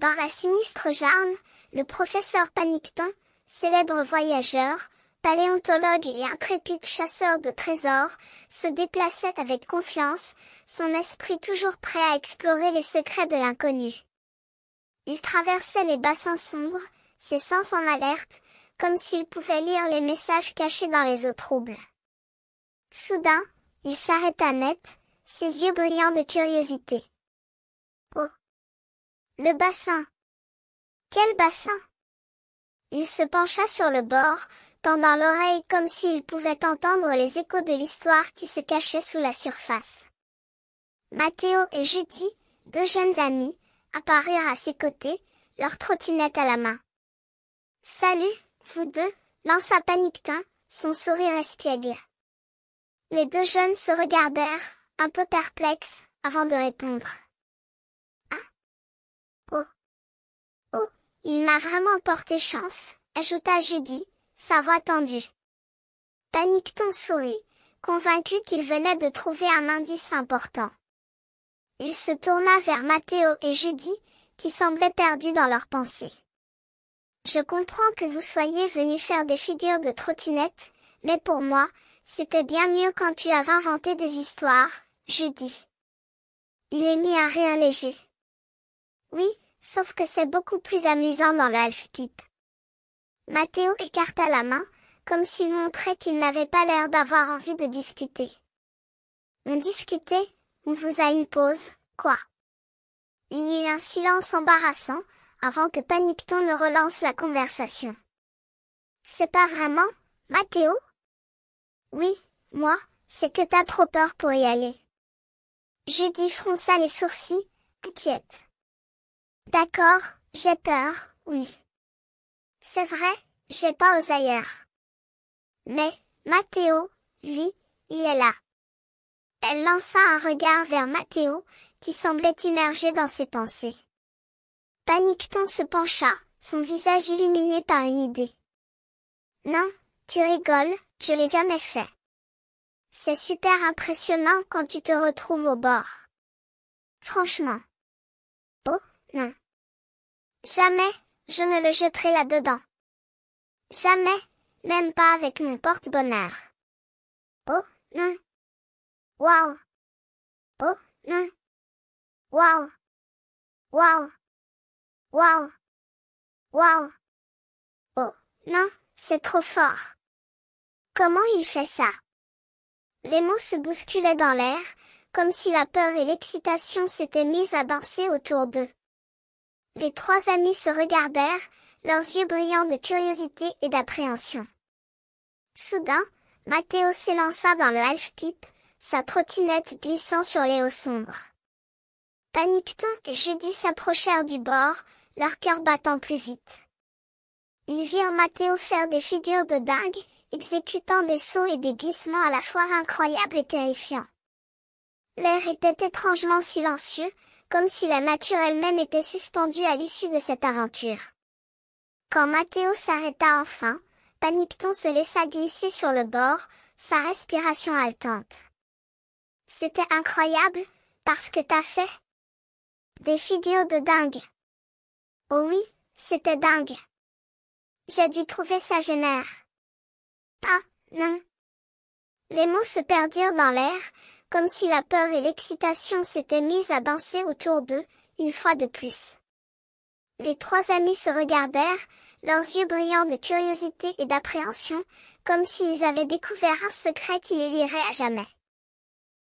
Dans la sinistre Jarn, le professeur Paniqueton, célèbre voyageur, paléontologue et intrépide chasseur de trésors, se déplaçait avec confiance, son esprit toujours prêt à explorer les secrets de l'inconnu. Il traversait les bassins sombres, ses sens en alerte, comme s'il pouvait lire les messages cachés dans les eaux troubles. Soudain, il s'arrêta net, ses yeux brillants de curiosité. Oh! Le bassin! Quel bassin! Il se pencha sur le bord, tendant l'oreille comme s'il pouvait entendre les échos de l'histoire qui se cachait sous la surface. Mathéo et Judy, deux jeunes amis, apparurent à ses côtés, leur trottinette à la main. « Salut, vous deux !» lança Paniqueton, son sourire espiègle. Les deux jeunes se regardèrent, un peu perplexes, avant de répondre. « Ah! Oh! Oh! Il m'a vraiment porté chance !» ajouta Judy, sa voix tendue. Paniqueton sourit, convaincu qu'il venait de trouver un indice important. Il se tourna vers Mathéo et Judy, qui semblaient perdus dans leurs pensées. « Je comprends que vous soyez venus faire des figures de trottinette, mais pour moi, c'était bien mieux quand tu as inventé des histoires, Judy. » Il émit un rire léger. « Oui, sauf que c'est beaucoup plus amusant dans le Half-Pipe. » Mathéo écarta la main, comme s'il montrait qu'il n'avait pas l'air d'avoir envie de discuter. « On discutait, on vous a une pause, quoi ?» Il y eut un silence embarrassant, avant que Paniqueton ne relance la conversation. « C'est pas vraiment, Mathéo ? » ?»« Oui, moi, c'est que t'as trop peur pour y aller. » Judy fronça les sourcils, inquiète. « D'accord, j'ai peur, oui. C'est vrai, j'ai pas osé ailleurs. Mais, Mathéo, lui, il est là. » Elle lança un regard vers Mathéo, qui semblait immergé dans ses pensées. Paniqueton se pencha, son visage illuminé par une idée. « Non, tu rigoles, je l'ai jamais fait. C'est super impressionnant quand tu te retrouves au bord. Franchement. » « Oh, non. Jamais, je ne le jetterai là-dedans. Jamais, même pas avec mon porte-bonheur. Oh, non. Waouh. Oh, non. Waouh. Waouh. Waouh. Waouh. Oh, non, c'est trop fort. Comment il fait ça? » Les mots se bousculaient dans l'air, comme si la peur et l'excitation s'étaient mises à danser autour d'eux. Les trois amis se regardèrent, leurs yeux brillants de curiosité et d'appréhension. Soudain, Mathéo s'élança dans le Half-Pipe, sa trottinette glissant sur les eaux sombres. Paniqueton et Judy s'approchèrent du bord, leur cœur battant plus vite. Ils virent Mathéo faire des figures de dingue, exécutant des sauts et des glissements à la fois incroyables et terrifiants. L'air était étrangement silencieux, comme si la nature elle-même était suspendue à l'issue de cette aventure. Quand Mathéo s'arrêta enfin, Paniqueton se laissa glisser sur le bord, sa respiration haletante. « C'était incroyable, parce que t'as fait des figures de dingue. » « Oh oui, c'était dingue. J'ai dû trouver ça génial. »« Ah, non. » Les mots se perdirent dans l'air, comme si la peur et l'excitation s'étaient mises à danser autour d'eux, une fois de plus. Les trois amis se regardèrent, leurs yeux brillants de curiosité et d'appréhension, comme s'ils avaient découvert un secret qui les lierait à jamais.